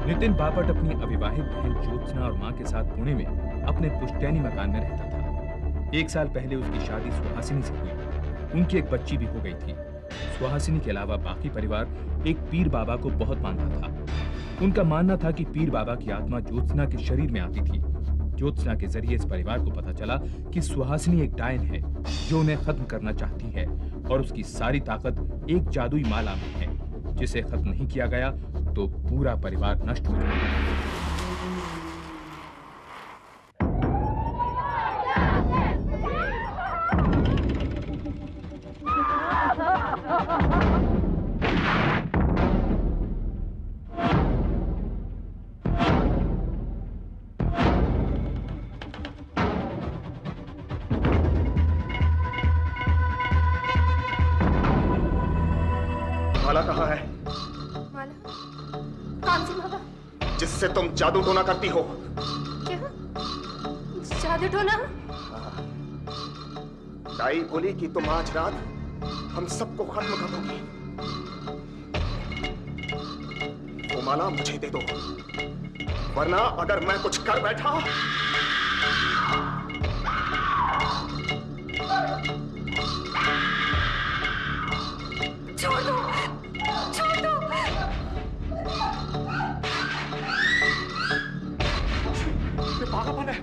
नितिन बापट अपनी अविवाहित बहन ज्योत्सना और मां के साथ पुणे में अपने पुश्तैनी मकान में रहता था। 1 साल पहले उसकी शादी सुहासिनी से हुई। उनकी एक बच्ची भी हो गई थी। सुहासिनी के अलावा बाकी परिवार एक पीर बाबा को बहुत मानता था। उनका मानना था कि पीर बाबा की आत्मा ज्योत्सना के शरीर में आती थी। ज्योत्सना के जरिए इस परिवार को पता चला कि सुहासिनी एक डायन है जो उन्हें खत्म करना चाहती है और उसकी सारी ताकत एक जादुई माला में है। जिसे खत्म नहीं किया गया तो पूरा परिवार नष्ट हो जाएगा। माला कहाँ है? माला? कौन सी माला? जिससे तुम जादू टोना करती हो। क्या? जादू टोना? दाई बोली कि तुम आज रात हम सबको खत्म कर दोगी। वो माला मुझे दे दो, वरना अगर मैं कुछ कर बैठा छोड़ दो, छोड़ दो। ये पागलपन है।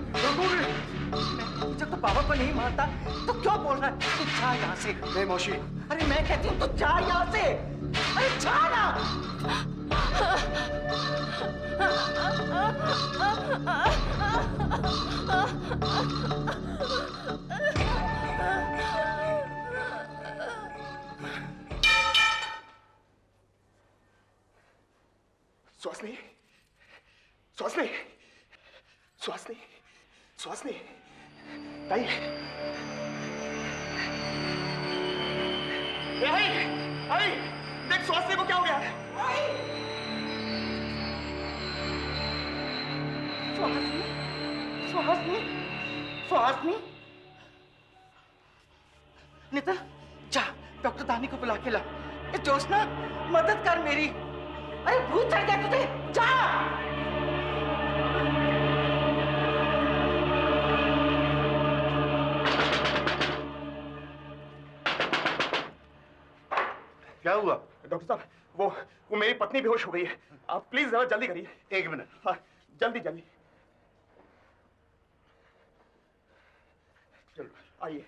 जब तो बाबा को नहीं मानता तो क्यों बोल रहा है? तू जा यहाँ से। नहीं मौसी। अरे मैं कहती हूँ तू जा यहाँ से। अरे जा ना। सुहासिनी, सुहासिनी, सुहासिनी, सुहासिनी, दाई, आई, आई, देख सुहासिनी को क्या हो गया है? सुहासिनी, सुहासिनी, सुहासिनी। नितिन, जा डॉक्टर दानी को बुला के ला। ये ज्योत्सना, मदद कर मेरी। अरे भूत चढ़ गया तुझे, जा। क्या हुआ? डॉक्टर साहब, वो मेरी पत्नी बेहोश हो गई है। आप प्लीज जरा जल्दी करिए। 1 मिनट। हाँ, जल्दी जल्दी। चलो आइए।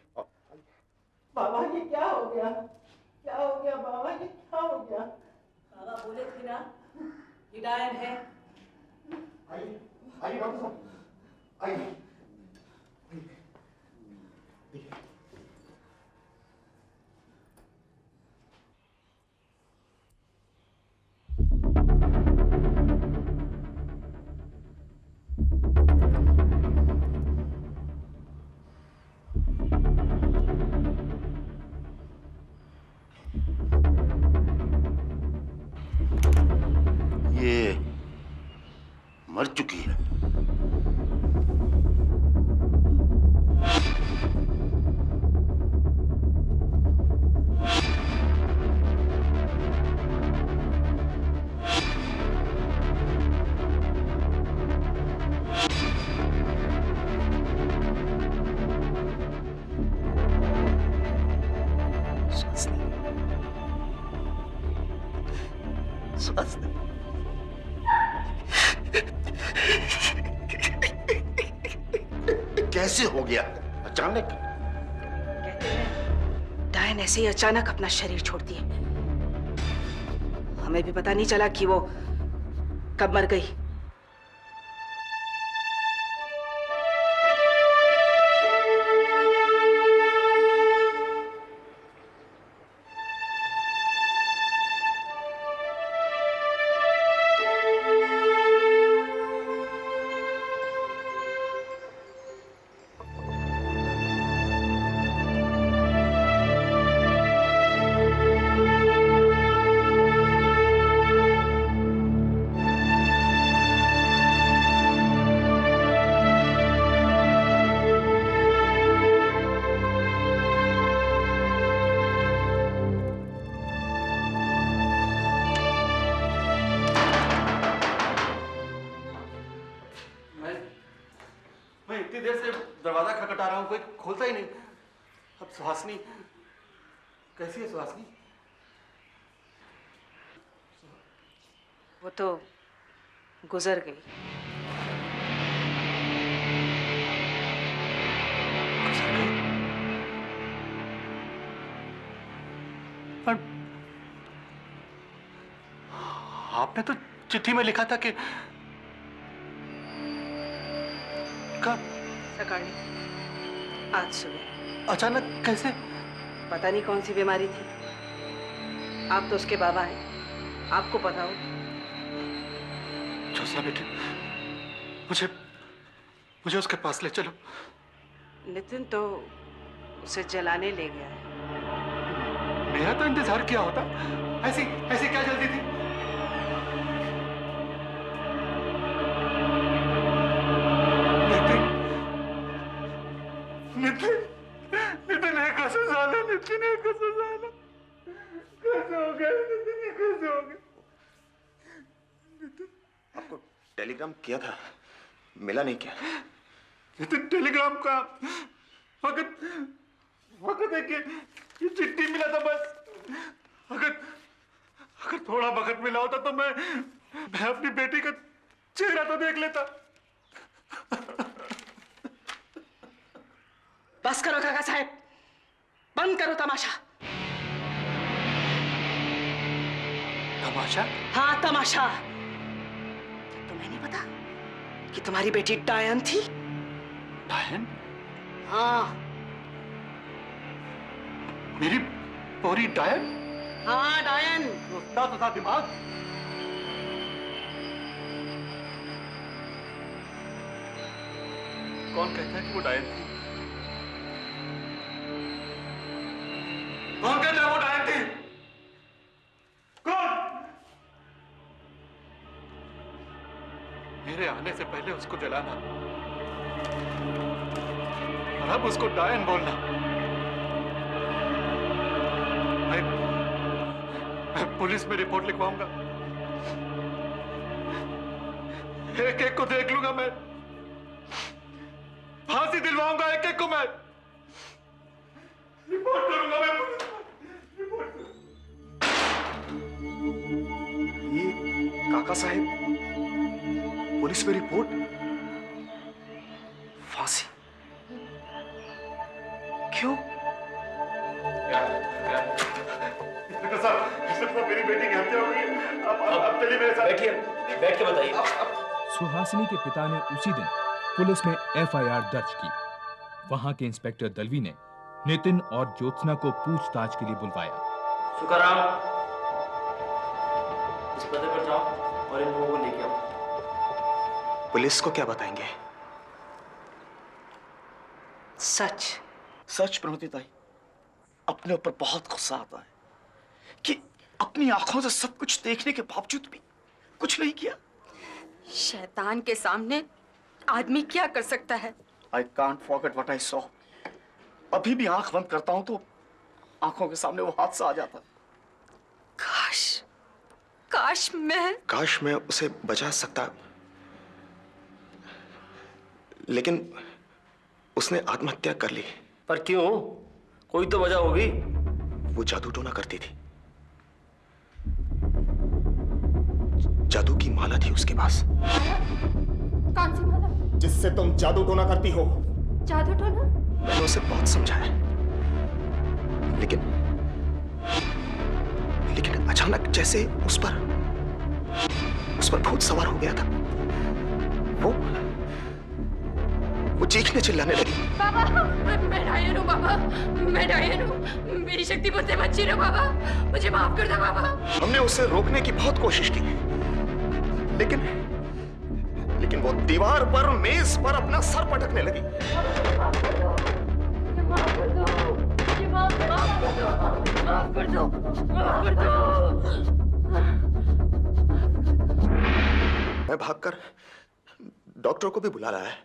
बाबा ये क्या हो गया? क्या हो गया बाबा? ये क्या हो गया? बाबा बोले थे ना, ये डायन है। आइए, आइए डॉक्टर साहब, आइए। ये मर चुकी है। कैसे हो गया अचानक? कहते हैं डायन ऐसे ही अचानक अपना शरीर छोड़ती है। हमें भी पता नहीं चला कि वो कब मर गई। इतनी देर से दरवाजा खटखटा रहा हूँ, कोई खोलता ही नहीं। अब सुहासिनी कैसी है? सुहासिनी वो तो गुजर गई। पर आपने तो चिट्ठी में लिखा था कि कब? सकाळी, आज सुबह। अचानक कैसे? पता नहीं कौन सी बीमारी थी। आप तो उसके बाबा हैं, आपको पता हो। जोत्स्ना बेटी, मुझे उसके पास ले चलो। नितिन तो उसे जलाने ले गया है। मेरा तो इंतजार किया होता। ऐसी क्या जल्दी थी? नितिन एक कसम साला, नितिन एक कसम साला। कैसे हो गया नितिन, कैसे हो गया? आपको टेलीग्राम किया था, मिला नहीं क्या? नितिन टेलीग्राम का वक्त है कि ये चिट्ठी मिला था बस। अगर थोड़ा वक्त मिला होता तो मैं अपनी बेटी का चेहरा तो देख लेता। बस करो काका साहब, बंद करो तमाशा। तमाशा? हाँ, तमाशा। तुम्हें नहीं पता कि तुम्हारी बेटी डायन थी? डायन? हाँ। मेरी पूरी डायन? हाँ, डायन। तो था दिमाग। कौन कहता है कि वो डायन थी? कौन कहता है वो डायन थी? कौन? मेरे आने से पहले उसको जलाना और अब उसको डायन बोलना। मैं पुलिस में रिपोर्ट लिखवाऊंगा। एक एक को देख लूंगा मैं, फांसी दिलवाऊंगा एक एक को मैं। रिपोर्ट करूंगा मैं पुलिस में, रिपोर्ट करूंगा। ये काका साहब, पुलिस में रिपोर्ट, फांसी। क्यों? मेरी बेटी की हत्या हो गई। आप चलिए मेरे साथ। बैठिए, बैठ के बताइए। सुहासिनी के पिता ने उसी दिन पुलिस में एफआईआर दर्ज की। वहां के इंस्पेक्टर दलवी ने नितिन और ज्योत्सना को पूछताछ के लिए बुलवाया। सुखाराम, इस पते पर जाओ और इन लोगों को लेके आओ। पुलिस को क्या बताएंगे? सच। सच प्रमोदी ताई, अपने ऊपर बहुत गुस्सा आता है कि अपनी आंखों से सब कुछ देखने के बावजूद भी कुछ नहीं किया। शैतान के सामने आदमी क्या कर सकता है? I can't forget what I saw. अभी भी आंख बंद करता हूं तो आंखों के सामने वो हादसा आ जाता है। काश मैं उसे बचा सकता, लेकिन उसने आत्महत्या कर ली। पर क्यों? कोई तो वजह होगी। वो जादू टोना करती थी, जादू की माला थी उसके पास। कौन सी माला? जिससे तुम जादू टोना करती हो। जादू टोना? मैंने उसे बहुत समझाया, लेकिन अचानक जैसे उस पर भूत सवार हो गया था। वो चीखने चिल्लाने लगी। बाबा, मैं डायन हूँ बाबा, मैं डायन हूँ। मेरी शक्ति मुझसे मत छीनो बाबा, मुझे माफ कर दो बाबा। हमने उसे रोकने की बहुत कोशिश की, लेकिन वो दीवार पर, मेज पर अपना सर पटकने लगी। माफ कर दो। मैं भागकर डॉक्टर को भी बुला लाया है,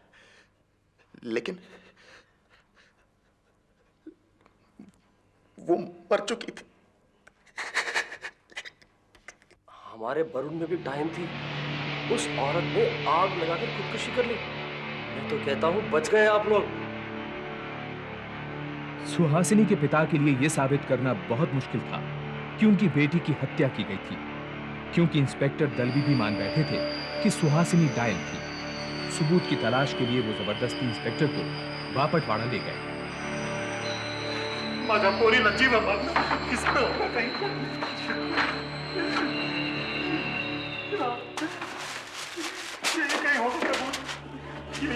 लेकिन वो मर चुकी थी। हमारे वरुण में भी डायन थी। उस औरत ने आग लगाकर खुदकुशी कर ली। मैं तो कहता हूँ बच गए आप लोग। सुहासिनी के पिता के लिए यह साबित करना बहुत मुश्किल था कि उनकी बेटी की हत्या की गई थी, क्योंकि इंस्पेक्टर दलवी भी मान बैठे थे कि सुहासिनी डायल थी। सबूत की तलाश के लिए वो जबरदस्ती इंस्पेक्टर को बापटवाड़ा ले गए। माझा पोरीला जीव मारला किसनं होता काही ये काही होतं का बोल ये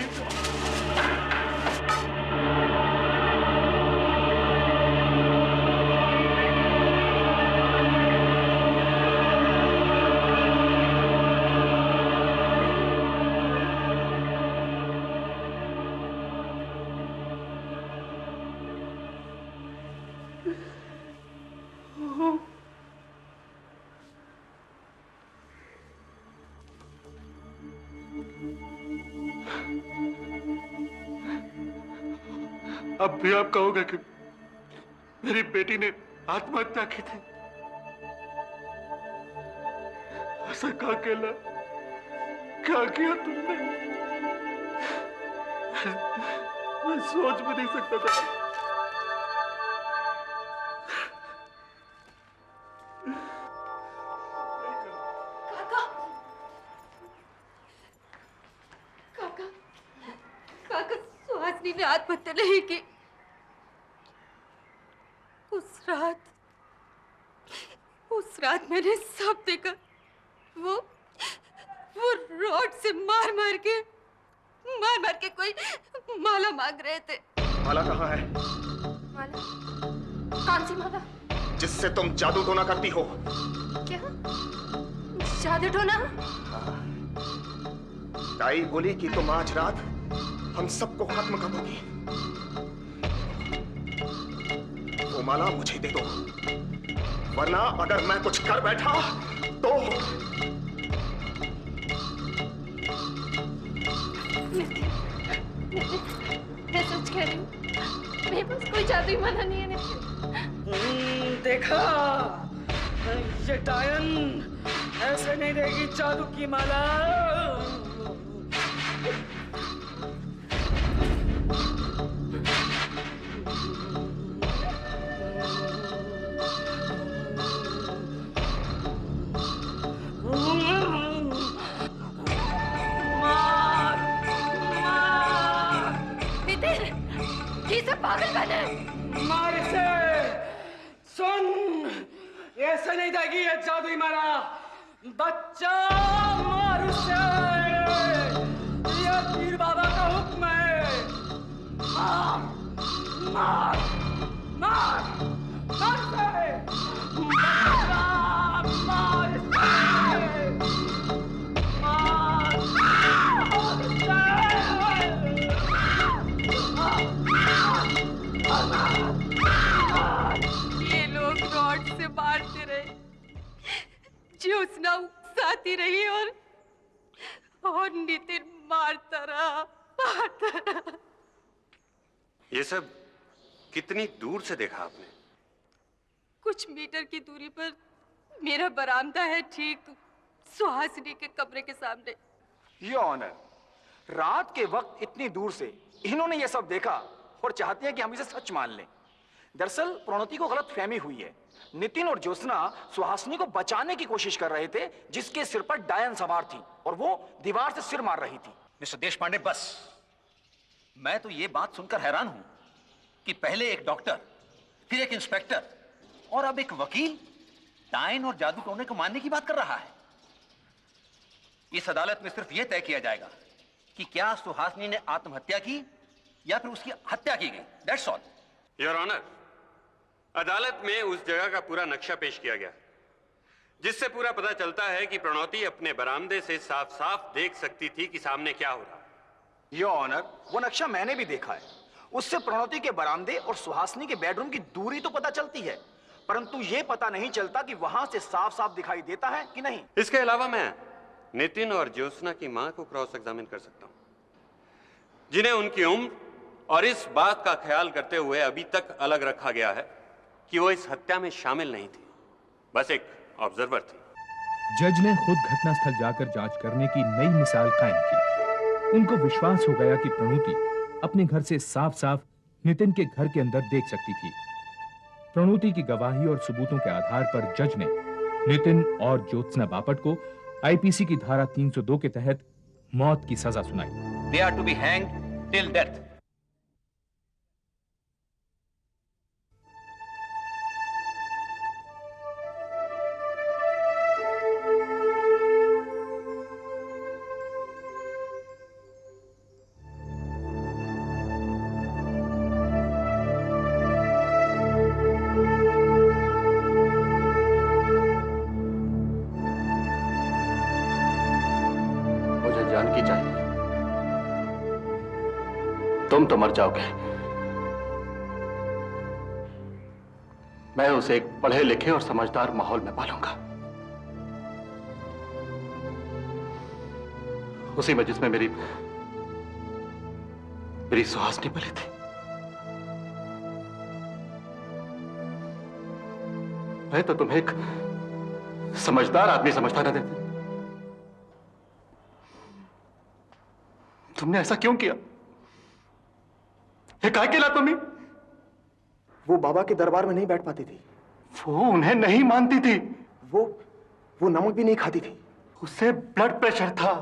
अब भी आप कहोगे कि मेरी बेटी ने आत्महत्या की थी? ऐसा क्या केला? क्या किया तुमने? मैं सोच भी नहीं सकता था। काका, काका, काका, सुहासिनी ने आत्महत्या नहीं की। उस रात मैंने सब देखा। वो रॉड से मार मार के कोई माला मांग रहे थे। माला कहाँ है? माला? कौन सी माला? जिससे तुम जादू टोना करती हो। क्या? जादू टोना? ताई बोली कि तुम आज रात हम सबको खत्म कर दोगी। वो माला मुझे दे दो, वरना अगर मैं कुछ कर बैठा तो मैं सच कह रही हूँ, मेरे पास कोई जादुई माला नहीं है नितिन। देखा, ये डायन ऐसे नहीं देगी जादू की माला। ये सब पागलपन है। मार इसे। सुन, ऐसे नहीं देगी ये जादुई माला। बच्चा मार उसे। ये पीर बाबा का हुक्म है। मार, मार, मार, मार उसे। बच्चा, मार उसे। मार, मार उसे। ये लोग रॉड से मारते रहे, ज्योत्सना उकसाती रही और नितिन मारता रहा। ये सब कितनी दूर से देखा आपने? कुछ मीटर की दूरी पर मेरा बरामदा है, ठीक सुहासिनी के कमरे के सामने। योर ऑनर, रात के वक्त इतनी दूर से इन्होंने ये सब देखा और चाहते हैं कि हम इसे सच मान लें। दरअसल प्रणोती को गलत फहमी हुई है। नितिन और ज्योत्सना सुहासिनी को बचाने की कोशिश कर रहे थे, जिसके सिर पर डायन सवार थी और वो दीवार से सिर मार रही थी। मिस्टर देशपांडे, बस। मैं तो ये बात सुनकर हैरान हूं कि पहले एक डॉक्टर, फिर एक इंस्पेक्टर और अब एक वकील डायन और जादू टोने को मानने की बात कर रहा है। इस अदालत में सिर्फ यह तय किया जाएगा कि क्या सुहासिनी ने आत्महत्या की या फिर उसकी हत्या की गई। That's all. योर ऑनर, अदालत में उस जगह का पूरा नक्शा पेश किया गया, जिससे पूरा पता चलता है कि प्रणोती अपने बरामदे से साफ साफ देख सकती थी कि सामने क्या हो रहा है। योर ऑनर, वो नक्शा मैंने भी देखा है। उससे प्रणोती के बरामदे और सुहासिनी के बेडरूम की दूरी तो पता चलती है, परंतु ये पता नहीं चलता कि वहां से साफ साफ दिखाई देता है कि नहीं। इसके अलावा मैं नितिन और ज्योत्सना की मां को क्रॉस एग्जामिन कर सकता हूं, जिन्हें उनकी उम्र और इस बात का ख्याल करते हुए अभी तक अलग रखा गया है कि वो इस हत्या में शामिल नहीं थी, बस एक ऑब्जर्वर थी। जज ने खुद घटनास्थल जाकर जांच करने की नई मिसाल कायम की। उनको विश्वास हो गया कि प्रणोती अपने घर से साफ साफ नितिन के घर के अंदर देख सकती थी। प्रणोती की गवाही और सबूतों के आधार पर जज ने नितिन और ज्योत्सना बापट को आईपीसी की धारा 302 के तहत मौत की सजा सुनाई। They are to be hanged till death. मुझे जानकी चाहिए। तुम तो मर जाओगे, मैं उसे एक पढ़े लिखे और समझदार माहौल में पालूंगा, उसी में जिसमें मेरी सुहासिनी पली थी। मैं तो तुम्हें एक समझदार आदमी समझता न देते। तुमने ऐसा क्यों किया? काहे के ला तुम्हें? वो बाबा के दरबार में नहीं बैठ पाती थी। वो उन्हें नहीं मानती थी। वो नमक भी नहीं खाती थी। उसे ब्लड प्रेशर था,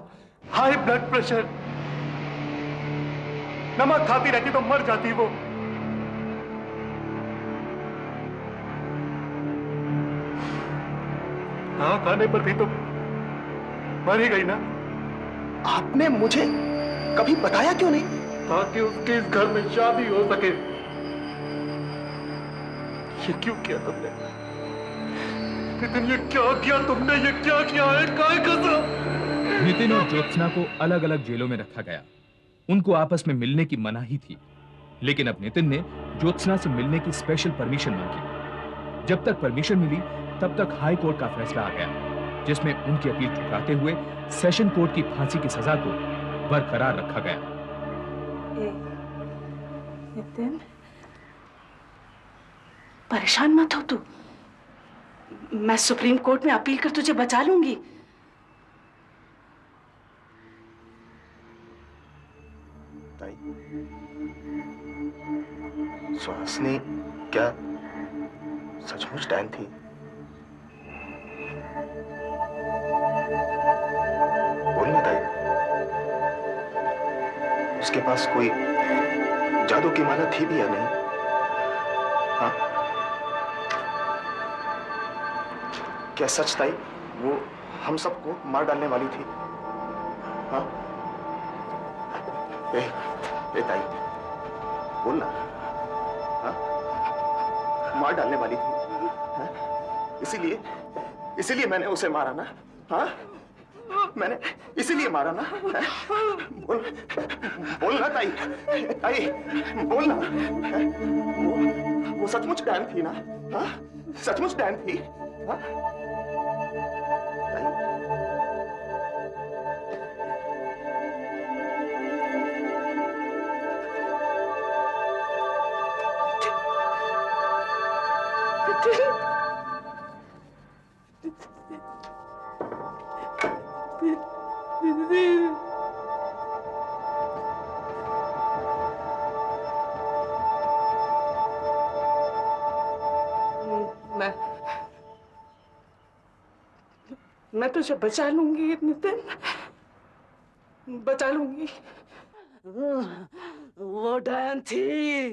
हाई ब्लड प्रेशर। नमक खाती रहती तो मर जाती वो। हाँ, खाने पर भी तो मर ही गई ना। आपने मुझे कभी बताया क्यों नहीं? ताकि उसके इस घर में शादी हो सके। ये क्यों किया तुमने? नितिन, ये क्या किया तुमने? ये क्या किया है? काय कसम? नितिन और ज्योत्सना को अलग अलग जेलों में रखा गया। उनको आपस में मिलने की मनाही थी, लेकिन अब नितिन ने ज्योत्सना से मिलने की स्पेशल परमिशन मांगी। जब तक परमिशन मिली तब तक हाई कोर्ट का फैसला आ गया, जिसमें उनकी अपील ठुकराते हुए सेशन कोर्ट की फांसी की सजा को बरकरार रखा गया। नितिन, परेशान मत हो तू। मैं सुप्रीम कोर्ट में अपील कर तुझे बचा लूंगी। ताई, सुहासिनी क्या सचमुच डैन थी? बोलना ताई, उसके पास कोई जादू की माला थी भी या नहीं? हाँ? क्या सच ताई वो हम सबको मार डालने वाली थी? हाँ? ए ताई, बोलना। हाँ? मार डालने वाली थी? हाँ? इसीलिए मैंने उसे मारा ना? हाँ? मैंने इसीलिए मारा ना? बोलना ताई, ताई बोलना। वो सचमुच डैन थी ना? हाँ? सचमुच डैन थी? हाँ? ताई, मैं तुझे बचा लूंगी नितिन, बचा लूंगी। वो डायन थी,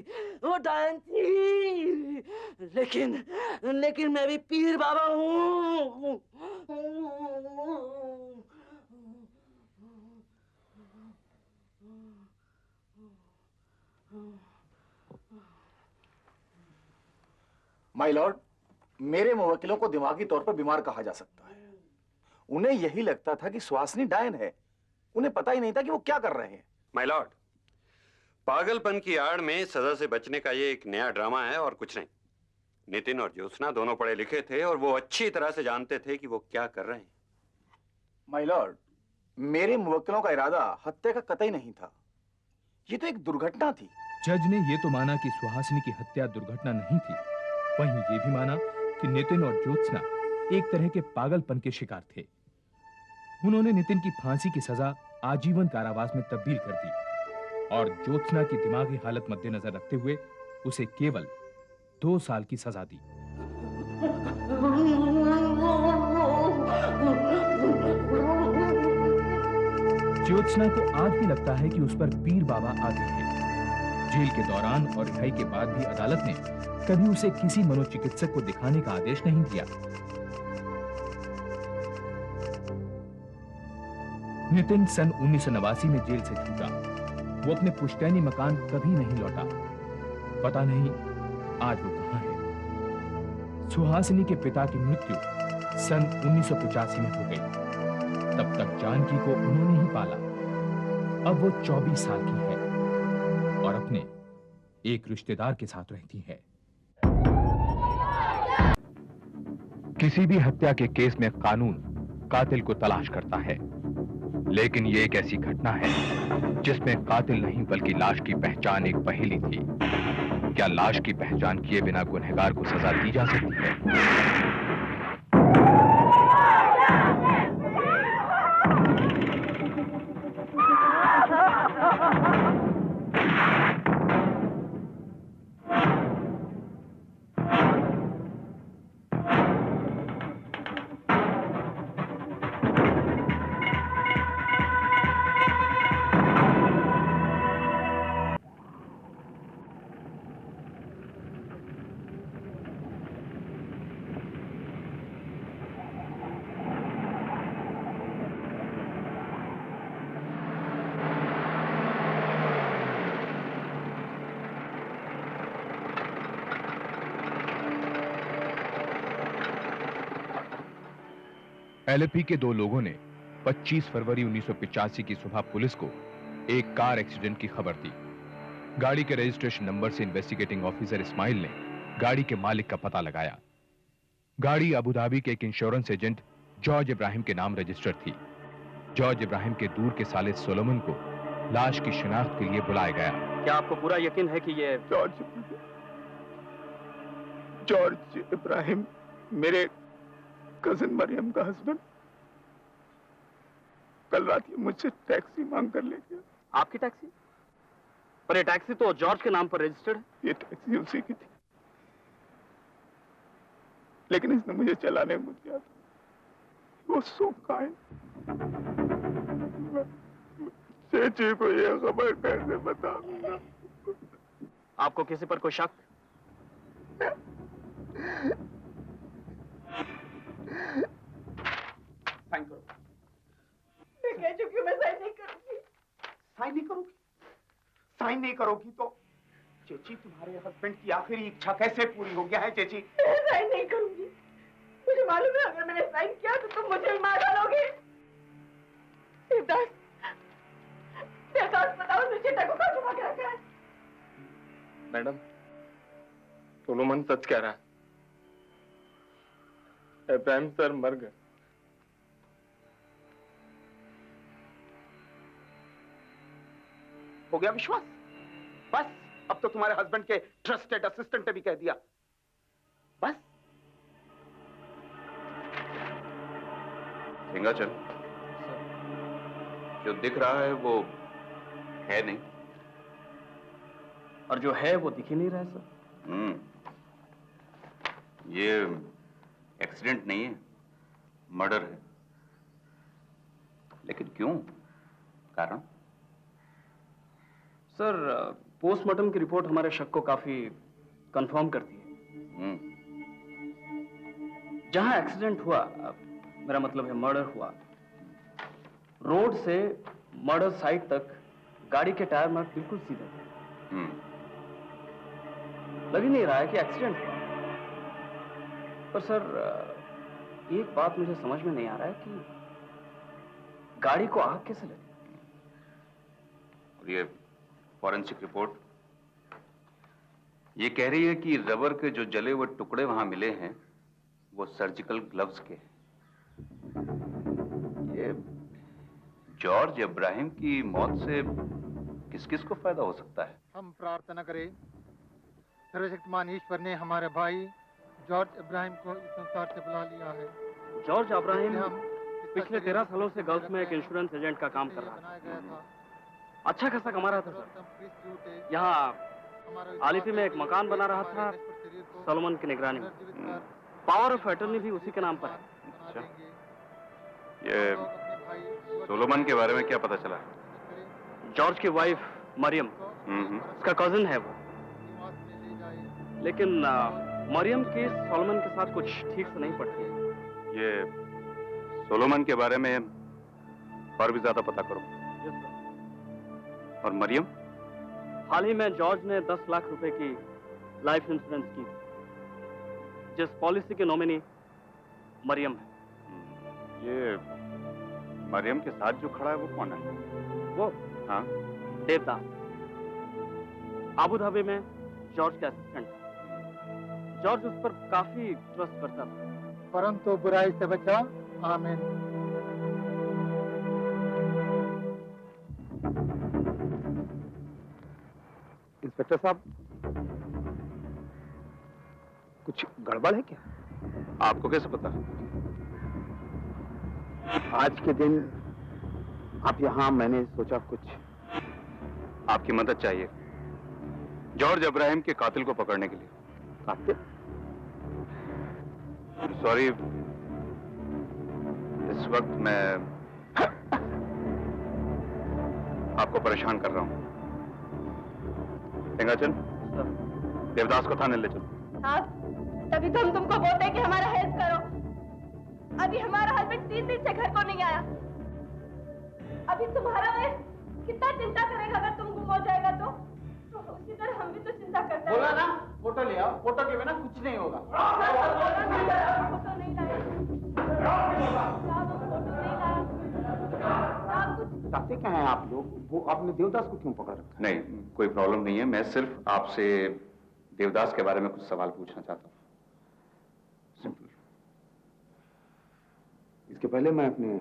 लेकिन मैं भी पीर बाबा हूँ। माय लॉर्ड, मेरे मुवक्किलों को दिमागी तौर पर बीमार कहा जा सकता है। उन्हें यही लगता था कि सुहासिनी डायन है। उन्हें पता ही नहीं था कि वो क्या कर रहे हैं। माय लॉर्ड, पागलपन की आड़ में सजा से बचने का ये एक नया ड्रामा है और कुछ नहीं। नितिन और ज्योत्सना दोनों पढ़े लिखे थे और वो अच्छी तरह से जानते थे कि वो क्या कर रहे हैं। माय लॉर्ड, मेरे मुवक्किलों का इरादा हत्या का कतई नहीं था। ये तो एक दुर्घटना थी। जज ने ये तो माना कि सुहासिनी की हत्या दुर्घटना नहीं थी, वहीं ये भी माना कि नितिन और ज्योत्सना एक तरह के पागलपन के शिकार थे। उन्होंने नितिन की फांसी की सजा आजीवन कारावास में तब्दील कर दी और ज्योत्सना की दिमागी हालत मद्देनजर रखते हुए उसे केवल 2 साल की सजा दी। ज्योत्सना को आज भी लगता है कि उस पर पीर बाबा आ गए हैं। जेल के दौरान और रिहाई के बाद भी अदालत ने कभी उसे किसी मनोचिकित्सक को दिखाने का आदेश नहीं दिया। नितिन सन 1989 में जेल से छूटा। वो अपने पुश्तैनी मकान कभी नहीं लौटा। पता नहीं आज वो कहां है। सुहासिनी के पिता की मृत्यु सन 1985 में हो गई। तब तक जानकी को उन्होंने ही पाला। अब वो 24 साल की है और अपने एक रिश्तेदार के साथ रहती है। किसी भी हत्या के केस में कानून कातिल को तलाश करता है, लेकिन ये एक ऐसी घटना है जिसमें कातिल नहीं बल्कि लाश की पहचान एक पहेली थी। क्या लाश की पहचान किए बिना गुनहगार को सजा दी जा सकती है? एलएपी के 2 लोगों ने 25 फरवरी 1985 की सुबह पुलिस को एक कार एक्सीडेंट की खबर दी। गाड़ी के रजिस्ट्रेशन नंबर से इन्वेस्टिगेटिंग ऑफिसर इस्माइल ने गाड़ी के मालिक का पता लगाया। गाड़ी अबू धाबी के एक इंश्योरेंस एजेंट जॉर्ज इब्राहिम के नाम रजिस्टर्ड थी। जॉर्ज इब्राहिम के दूर के साले सोलोमन को लाश की शिनाख्त के लिए बुलाया गया। क्या आपको पूरा यकीन है कि ये जॉर्ज इब्राहिम मेरे कजिन मरियम का हस्बैंड कल रात ये मुझसे टैक्सी मांग कर ले गया। आपकी टैक्सी? पर ये टैक्सी तो जॉर्ज के नाम पर रजिस्टर्ड है। ये टैक्सी उसी की थी, लेकिन इसने मुझे चलाने को दिया था। वो सो काइंड। चेची को ये खबर कैसे बताऊंगा? आपको किसी पर कोई शक? साइन करो। मैं कह चुकी हूँ मैं साइन नहीं करूंगी। साइन नहीं करोगी? साइन नहीं करोगी तो चेची तुम्हारे हस्बैंड की आखिरी इच्छा कैसे पूरी हो गया है चेची? मैं साइन नहीं करूंगी। मुझे मालूम है अगर मैंने साइन किया तो तुम मुझे मार डालोगे। देवदास बताओ उस चिट्टा को कहाँ छुपा के रखा है? मैडम, सोलोमन सच कह रहा है। इब्राहिम सर मर गए। हो गया विश्वास? बस अब तो तुम्हारे हस्बैंड के ट्रस्टेड असिस्टेंट ने भी कह दिया। बस सिंगाचल, जो दिख रहा है वो है नहीं, और जो है वो दिख ही नहीं रहा है सर। ये एक्सीडेंट नहीं है, मर्डर है। लेकिन क्यों? कारण? सर, पोस्टमार्टम की रिपोर्ट हमारे शक को काफी कंफर्म करती है। जहां एक्सीडेंट हुआ, मेरा मतलब है मर्डर हुआ, रोड से मर्डर साइट तक गाड़ी के टायर मार्क बिल्कुल सीधे थे। लग ही नहीं रहा है कि एक्सीडेंट हुआ। पर सर, एक बात मुझे समझ में नहीं आ रहा है कि गाड़ी को आग कैसे लगी? और ये फॉरेंसिक रिपोर्ट ये कह रही है कि रबर के जो जले हुए टुकड़े वहां मिले हैं वो सर्जिकल ग्लव्स के हैं। ये जॉर्ज इब्राहिम की मौत से किस किस को फायदा हो सकता है? हम प्रार्थना करें, सर्वशक्तिमान ईश्वर ने हमारे भाई जॉर्ज इब्राहिम को इस संसार से बुला लिया है। जॉर्ज इब्राहिम? हम इस पिछले 13 सालों से गल्फ में एक इंश्योरेंस एजेंट का काम कर रहा था। अच्छा खासा कमा रहा था सर। यहाँ आलिपी में एक मकान बना रहा था सोलोमन की निगरानी में। पावर ऑफ अटर्नी भी उसी के नाम पर है। अच्छा, ये सोलोमन के बारे में क्या पता चला? जॉर्ज की वाइफ मरियम, उसका कजिन है वो। लेकिन मरियम की सोलोमन के साथ कुछ ठीक से नहीं पड़ती है। ये सोलोमन के बारे में और भी ज्यादा पता करो। और मरियम? हाल ही में जॉर्ज ने 10 लाख रुपए की लाइफ इंश्योरेंस की थी, जिस पॉलिसी के नॉमिनी मरियम है। ये मरियम के साथ जो खड़ा है वो कौन है? वो? हाँ, देवदास, आबू धाबी में जॉर्ज का असिस्टेंट था। जॉर्ज उस पर काफी ट्रस्ट करता था। परंतु बुराई से बचा। आमीन। इंस्पेक्टर साहब, कुछ गड़बड़ है क्या? आपको कैसे पता? आज के दिन आप यहाँ, मैंने सोचा कुछ। आपकी मदद चाहिए जॉर्ज अब्राहम के कातिल को पकड़ने के लिए। कातिल? सॉरी, इस वक्त मैं आपको परेशान कर रहा हूं। चल, देवदास को थाने ले चलो। आप तभी तो हम तुमको बोलते हैं कि हमारा हेल्प करो। अभी हमारा हस्बैंड 3 दिन से घर को नहीं आया। अभी तुम्हारा वे कितना चिंता करेगा अगर तुम गुम हो जाएगा तो उसी तरह हम भी तो चिंता करते हैं। बोला ना, फोटो ले आओ। फोटो के बिना कुछ नहीं होगा। चाहते क्या हैं आप लोग? वो आपने देवदास को क्यों पकड़ रखा? नहीं, कोई प्रॉब्लम नहीं है। मैं सिर्फ आपसे देवदास के बारे में कुछ सवाल पूछना चाहता हूँ। सिंपल। इसके पहले मैं अपने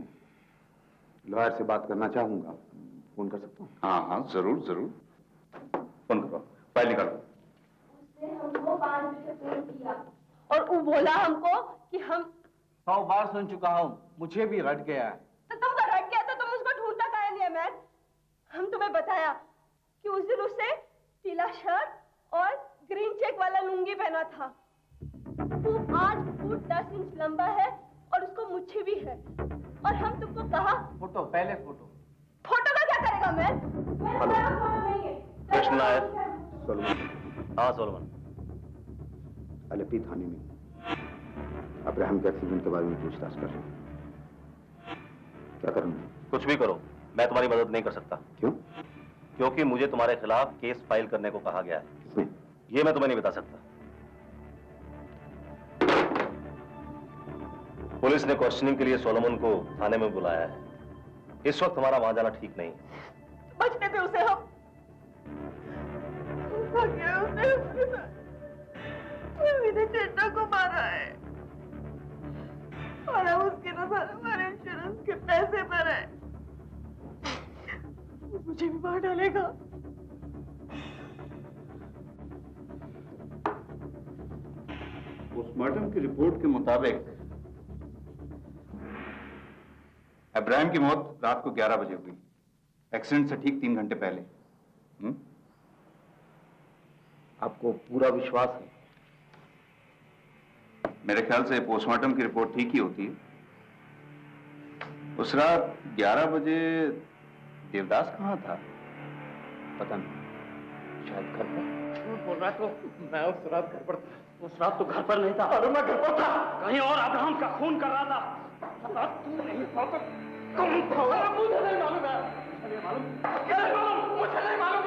लॉयर से बात करना चाहूंगा। फोन कर सकता हूँ? हाँ हाँ, जरूर जरूर, फोन करो। फाइल निकालो। उसने हमको 5 बजे फोन किया और वो बोला हमको कि हम 100 बार सुन चुका हूँ, मुझे भी रट गया है। तो तुमको रट गया तो तुम उसको ढूंढता काहे नहीं है मैन? हम तुम्हें बताया कि उस दिन उसे पीला शर्ट और ग्रीन चेक वाला लुंगी पहना था। वो 8 फुट 10 इंच लंबा है और उसको मुच्छी भी है। और हम तुमको कहा फोटो, पहले फोटो। फोटो का क्या करेगा मैन? कृष्ण नायर। सोलोमन। हाँ सोलोमन। आलिपी थाने में अब्राहम के एक्सीडेंट के बारे में पूछताछ कर रहे हैं। क्या करूं? कुछ भी करो, मैं तुम्हारी मदद नहीं कर सकता। क्यों? क्योंकि मुझे तुम्हारे खिलाफ केस फाइल करने को कहा गया है। किसने? ये मैं तुम्हें नहीं बता सकता। पुलिस ने क्वेश्चनिंग के लिए सोलोमन को थाने में बुलाया है। इस वक्त हमारा वहां जाना ठीक नहीं। बचने पे उसे हम उसने उसके साथ मेरे चेटा को मारा है और अब उसके अनुसार हमारे इंश्योरेंस के पैसे भरे हैं। मुझे भी मार डालेगा। पोस्टमार्टम की रिपोर्ट के मुताबिक अब्राहम की मौत रात को 11 बजे हुई, एक्सीडेंट से ठीक 3 घंटे पहले। आपको पूरा विश्वास है? मेरे ख्याल से पोस्टमार्टम की रिपोर्ट ठीक ही होती है। उस रात 11 बजे देवदास कहाँ था? पता नहीं, शायद घर पर। झूठ बोल रहा है तो मैं उस रात घर पर, उस रात तो घर पर नहीं था। अरे मैं घर पर था, कहीं और अब्राहम का खून कर रहा था। तू नहीं था तो तुम था। मुझे नहीं मालूम है, मुझे नहीं मालूम।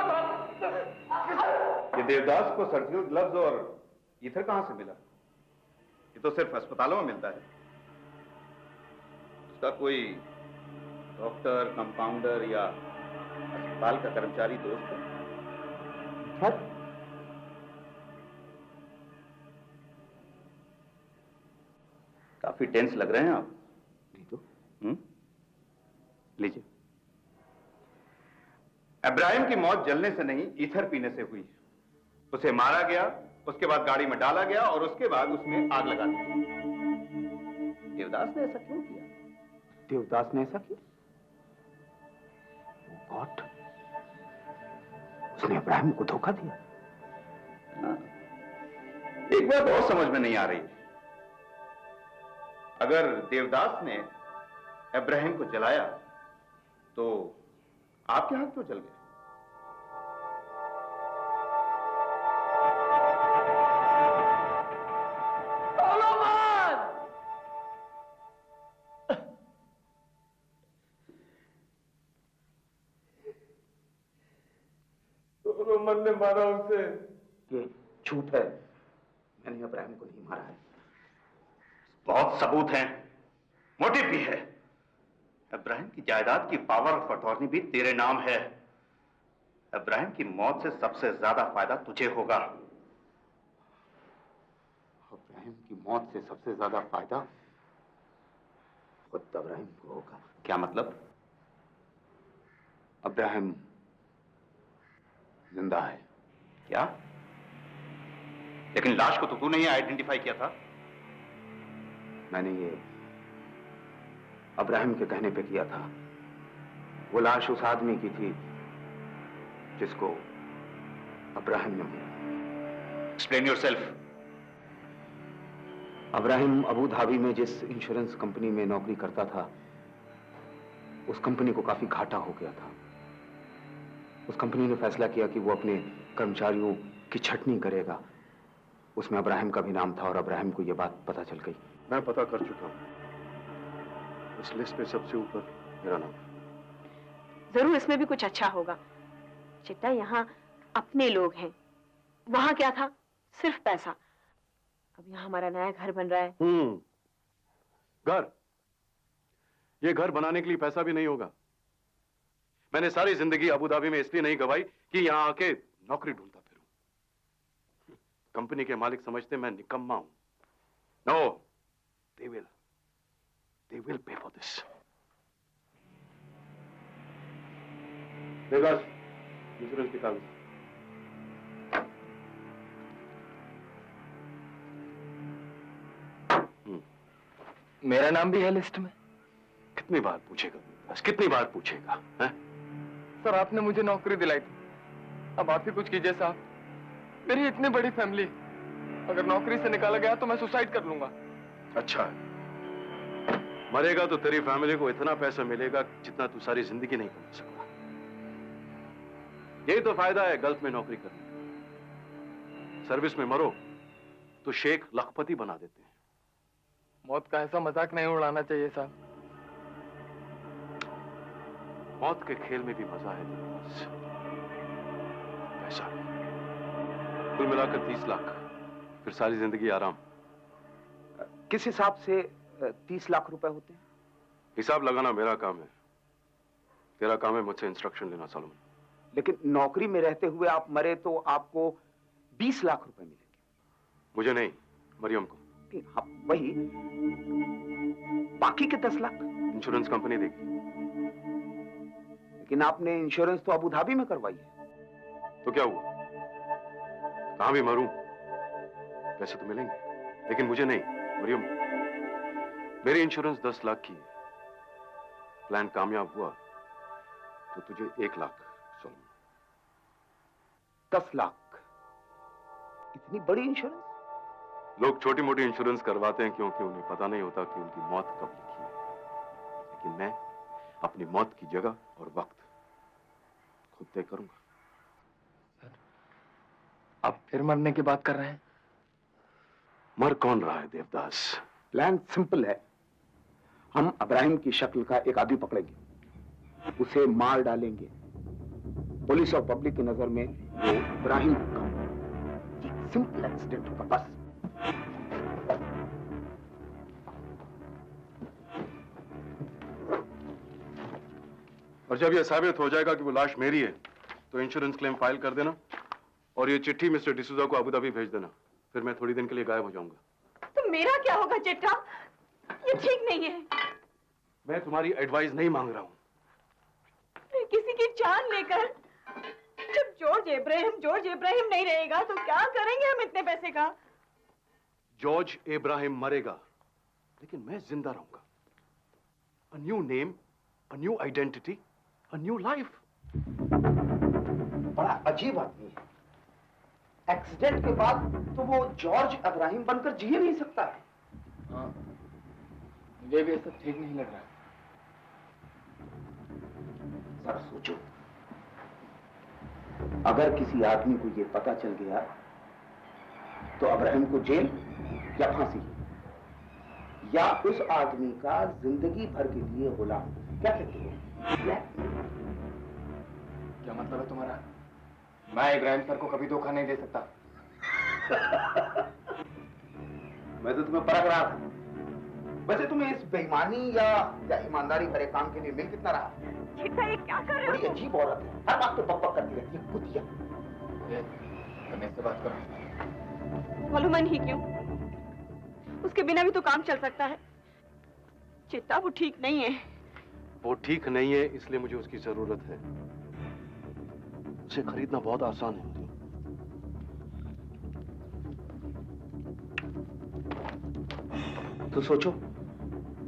ये देवदास को सर्जिकल ग्लव्स और ईथर कहां से मिला? ये तो सिर्फ अस्पतालों में मिलता है। उसका कोई डॉक्टर, कंपाउंडर या अस्पताल का कर्मचारी दोस्त है? काफी टेंस लग रहे हैं आप। नहीं तो। लीजिए। अब्राहम की मौत जलने से नहीं, ईथर पीने से हुई। उसे मारा गया, उसके बाद गाड़ी में डाला गया और उसके बाद उसमें आग लगा दी। देवदास ने ऐसा क्यों किया? देवदास ने ऐसा किया? गॉड, उसने इब्राहिम को धोखा दिया। एक बात और समझ में नहीं आ रही। अगर देवदास ने इब्राहिम को जलाया तो आपके हाथ क्यों जल गए? सोलोमन ने मारा उसे। ये झूठ है, मैंने इब्राहिम को नहीं मारा है। बहुत सबूत हैं, मोटिव भी है। इब्राहिम की जायदाद की पावर ऑफ अटॉर्नी भी तेरे नाम है। इब्राहिम की मौत से सबसे ज्यादा फायदा तुझे होगा। इब्राहिम की मौत से सबसे ज्यादा फायदा खुद इब्राहिम को होगा। क्या मतलब? इब्राहिम जिंदा है। क्या? लेकिन लाश को तो तूने ही आइडेंटिफाई किया था। मैंने ये इब्राहिम के कहने पे किया था। वो लाश उस आदमी की थी जिसको इब्राहिम ने मारा। Explain yourself. Ibrahim Abu Dhabi में जिस इंश्योरेंस कंपनी में नौकरी करता था, उस कंपनी को काफी घाटा हो गया था। उस कंपनी ने फैसला किया कि वो अपने कर्मचारियों की छटनी करेगा। उसमें इब्राहिम का भी नाम था और इब्राहिम को यह बात पता चल गई। मैं पता कर चुका हूं, इस लिस्ट पे सबसे ऊपर मेरा नाम। जरूर इसमें भी कुछ अच्छा होगा। चिट्टा, यहाँ अपने लोग हैं, वहां क्या था? सिर्फ पैसा। अब यहाँ हमारा नया घर बन रहा है। घर? ये घर बनाने के लिए पैसा भी नहीं होगा। मैंने सारी जिंदगी अबू धाबी में इसलिए नहीं गवाई कि यहां आके नौकरी ढूंढता फिरूं। कंपनी के मालिक समझते मैं निकम्मा हूं। No, they will pay for this. Devdas, insurance के कागज। मेरा नाम भी है लिस्ट में। कितनी बार पूछेगा देवदास, कितनी बार पूछेगा? हैं? सर, आपने मुझे नौकरी दिलाई थी, अब आप ही कुछ कीजिए साहब। मेरी इतनी बड़ी फैमिली, अगर नौकरी से निकाला गया तो मैं सुसाइड कर लूंगा। अच्छा है, मरेगा तो तेरी फैमिली को इतना पैसा मिलेगा जितना तू सारी जिंदगी नहीं कमा सकता। यही तो फायदा है गल्फ में नौकरी करने का। सर्विस में मरो तो शेख लखपति बना देते हैं। मौत का ऐसा मजाक नहीं उड़ाना चाहिए साहब। मौत के खेल में भी मजा है बस। पैसा कुल मिलाकर 30 लाख, फिर सारी जिंदगी आराम। किस हिसाब से 30 लाख रुपए होते हैं? हिसाब लगाना मेरा काम है, तेरा काम है मुझसे इंस्ट्रक्शन लेना सलोमन। लेकिन नौकरी में रहते हुए आप मरे तो आपको 20 लाख रुपए मिलेंगे। मुझे नहीं, मरियम को। हाँ, वही। बाकी के 10 लाख इंश्योरेंस कंपनी देगी। लेकिन आपने इंश्योरेंस तो अबू धाबी में करवाई है। तो क्या हुआ, कहां भी मरूं पैसे तो मिलेंगे, लेकिन मुझे नहीं। मरियम, मेरी इंश्योरेंस 10 लाख की है। प्लान कामयाब हुआ तो तुझे 1 लाख। सलोमन, 10 लाख? इतनी बड़ी इंश्योरेंस? लोग छोटी मोटी इंश्योरेंस करवाते हैं क्योंकि उन्हें पता नहीं होता कि उनकी मौत कब लिखी है। लेकिन मैं अपनी मौत की जगह और वक्त खुद तय करूंगा। आप फिर मरने की बात कर रहे हैं? मर कौन रहा है देवदास? प्लान सिंपल है। हम इब्राहिम की शक्ल का एक आदमी पकड़ेंगे, उसे मार डालेंगे। पुलिस और पब्लिक की नजर में वो इब्राहिम का सिंपल एक्सीडेंट होगा, बस। और जब यह साबित हो जाएगा कि वो लाश मेरी है तो इंश्योरेंस क्लेम फाइल कर देना और ये चिट्ठी मिस्टर डिसूजा को अबू धाबी भेज देना। फिर मैं थोड़ी दिन के लिए गायब हो जाऊंगा। तो मेरा क्या होगा चिट्टा? ये ठीक नहीं है। मैं तुम्हारी एडवाइस नहीं मांग रहा हूं। मैं किसी की जान लेकर, जब जॉर्ज इब्राहिम नहीं रहेगा तो क्या करेंगे हम इतने पैसे का? जॉर्ज इब्राहिम मरेगा लेकिन मैं जिंदा रहूंगा। a new name, a new identity, a new life. बड़ा अजीब आदमी है। एक्सीडेंट के बाद तो वो जॉर्ज इब्राहिम बनकर जी नहीं सकता है। हाँ, मुझे भी ऐसा ठीक नहीं लग रहा है। जरा सोचो, अगर किसी आदमी को ये पता चल गया तो इब्राहिम को जेल या फांसी, या उस आदमी का जिंदगी भर के लिए गुलाम। क्या कहते हो? क्या मतलब है तुम्हारा? मैं इब्राहिम सर को कभी धोखा नहीं दे सकता। मैं तो तुम्हें परख रहा था। वैसे तुम्हें इस बेईमानी या ईमानदारी भरे काम के लिए मिल कितना रहा? चिट्टा, ये क्या कर रहे हो? बड़ी अजीब औरत है, हर बात तो बक करती रहती है, कुतिया। करने से बात करो। मालूम नहीं क्यों, उसके बिना भी तो काम चल सकता है। चिट्टा, वो ठीक नहीं है। वो ठीक नहीं है, इसलिए मुझे उसकी जरूरत है। उसे खरीदना बहुत आसान है। तो सोचो,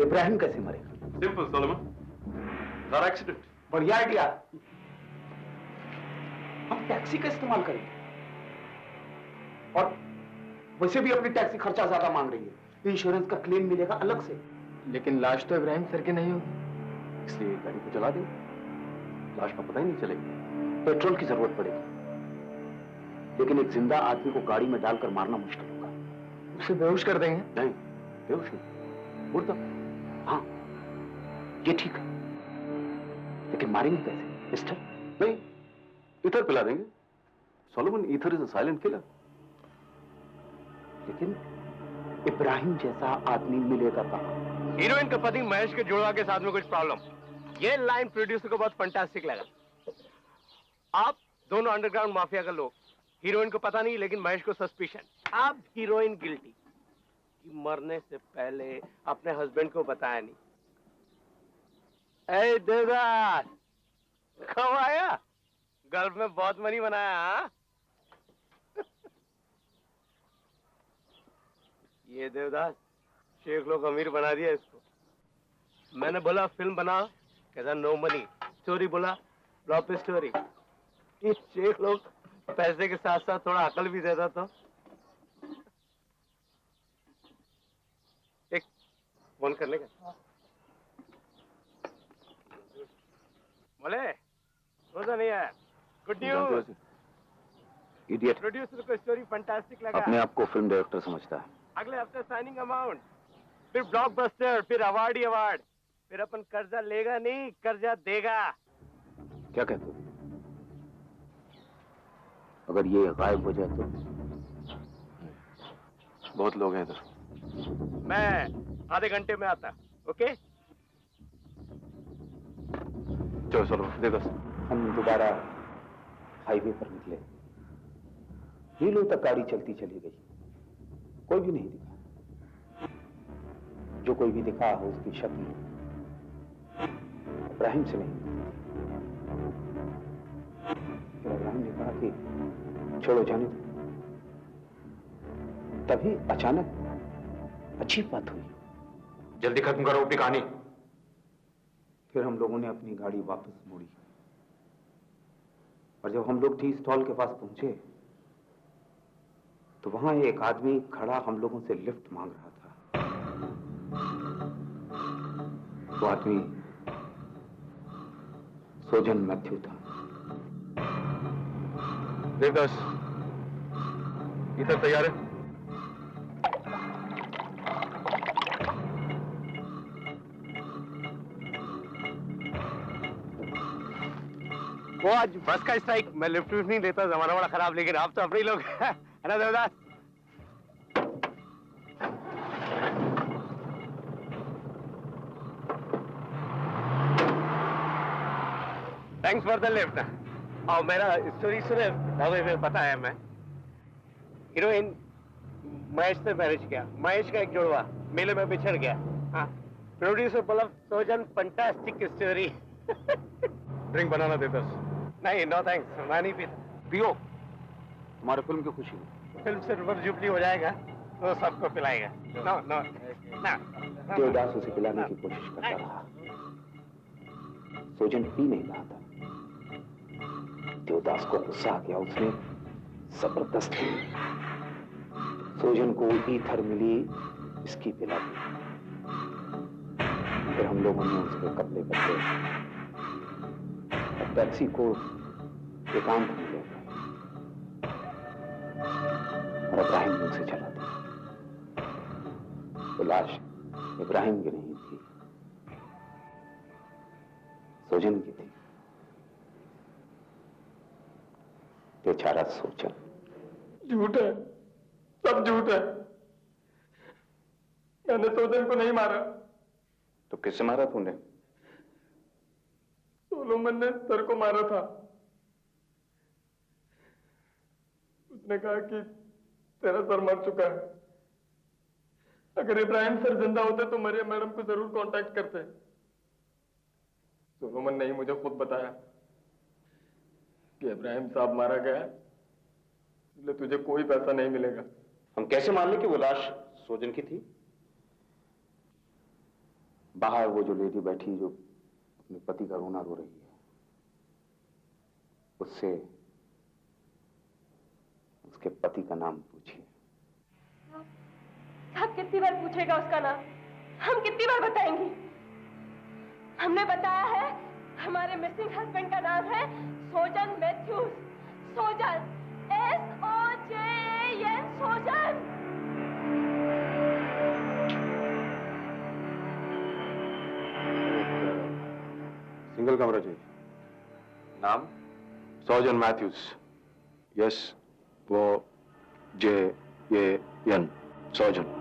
इब्राहिम कैसे मरेगा? Simple Solomon, car accident. बढ़िया आइडिया। हम टैक्सी का इस्तेमाल करेंगे, और वैसे भी अपनी टैक्सी खर्चा ज्यादा मांग रही है, इंश्योरेंस का क्लेम मिलेगा अलग से। लेकिन लाश तो इब्राहिम सर की नहीं होगी, इसलिए गाड़ी को चला दे, लाश का पता ही नहीं चलेगा। पेट्रोल की जरूरत पड़ेगी, लेकिन एक जिंदा आदमी को गाड़ी में डालकर मारना मुश्किल होगा। उसे बेहोश कर देंगे? नहीं, बेहोश नहीं, मुर्दा। हाँ, ये ठीक है, लेकिन मारेंगे कैसे मिस्टर? नहीं, ईथर पिला देंगे। Solomon, ether is a silent killer. लेकिन इब्राहिम जैसा आदमी मिलेगा कहाँ? हीरोइन का पति महेश के जुड़वा के साथ में कुछ प्रॉब्लम। ये लाइन प्रोड्यूसर को बहुत फंटास्टिक लगा। आप दोनों अंडरग्राउंड माफिया का लोग, हीरोइन को पता नहीं लेकिन महेश को सस्पिशन। आप हीरोइन गिल्टी, मरने से पहले अपने हस्बैंड को बताया नहीं। ए देवदास, कब आया? गल्फ में बहुत मनी बनाया। हाँ? ये देवदास, शेख लोग अमीर बना दिया इसको। मैंने बोला फिल्म बनाओ, कहता नो मनी। स्टोरी बोला फ्लॉप स्टोरी। ये शेख लोग पैसे के साथ साथ थोड़ा अकल भी देता तो। एक फोन करने का बोले, रोजा नहीं आया। Good news, idiot. प्रोड्यूसर को स्टोरी फैंटास्टिक लगा। अपने आप को फिल्म डायरेक्टर समझता है। अगले हफ्ते साइनिंग अमाउंट, फिर ब्लॉकबस्टर, फिर अवार्ड ही अवार्ड, फिर अपन कर्जा लेगा नहीं, कर्जा देगा। क्या कहते हो? अगर ये गायब हो जाए तो? बहुत लोग हैं इधर। मैं आधे घंटे में आता। ओके, चलो चलो, दे दस। हम दोबारा हाईवे पर निकले। मीलों तक गाड़ी चलती चली गई, कोई भी नहीं दिखा। जो कोई भी दिखा हो उसकी शक्ल इब्राहिम से नहीं। फिर इब्राहिम ने कहा कि छोड़ो, जाने दो। तभी अचानक अच्छी बात हुई। जल्दी खत्म करो अपनी कहानी। फिर हम लोगों ने अपनी गाड़ी वापस मोड़ी, और जब हम लोग टी स्टॉल के पास पहुंचे तो वहां एक आदमी खड़ा हम लोगों से लिफ्ट मांग रहा था। वो आदमी सोजन मैथ्यू था। देवदास, इधर तैयार है? वो आज बस का स्ट्राइक, मैं लिफ्ट नहीं देता, जमाना बड़ा खराब, लेकिन आप तो अपने ही लोग है ना Devdas? Thanks for the lift. और मेरा स्टोरी सुने, ढाबे में पता है, मैं हीरोइन महेश से मैरिज किया। महेश का एक जुड़वा मेले में बिछड़ गया। हाँ, प्रोड्यूसर बोला सोजन फंटास्टिक स्टोरी। ड्रिंक बनाना देवदास। नहीं, नो थैंक्स, मैं नहीं पीता। पियो, तुम्हारे फिल्म की खुशी में। फिल्म सिल्वर जुबली हो जाएगा तो सबको पिलाएगा। नो नो ना। देवदास उसे पिलाने की कोशिश करता रहा। सोजन पी नहीं रहा था। देवदास को गुस्सा आ गया, उसने जबरदस्ती सोजन को ईथर मिली इसकी पिला दी। फिर हम लोगों ने उसके कपड़े बदले और टैक्सी को एकांत में ले गए और इब्राहिम ने उसे चला दिया। तो लाश इब्राहिम की नहीं थी, सोजन की थी। बेचारा सोजन। झूठ है, सब झूठ है। मैंने सोजन को नहीं मारा। तो किससे मारा तूने? सोलोमन ने सर को मारा था। उसने कहा कि तेरा सर मर चुका है। अगर इब्राहिम सर जिंदा होते तो मरियम मैडम को जरूर कांटेक्ट करते। सोलोमन ने ही मुझे खुद बताया कि इब्राहिम साहब मारा गया है, इसलिए तुझे कोई पैसा नहीं मिलेगा। हम कैसे मान लें कि वो लाश सोजन की थी? बाहर वो जो लेडी बैठी जो अपने पति का रोना रो रही है, उससे उसके पति का नाम पूछिए। साहब कितनी बार पूछेगा उसका नाम? हम कितनी बार बताएंगे? हमने बताया है हमारे मिसिंग हस्बैंड का नाम है सोजन मैथ्यूज। सोजन, SOJAN, सोजन। सिंगल कमरा चाहिए। नाम? सोजन मैथ्यूज। यस, वो JAN, सोजन।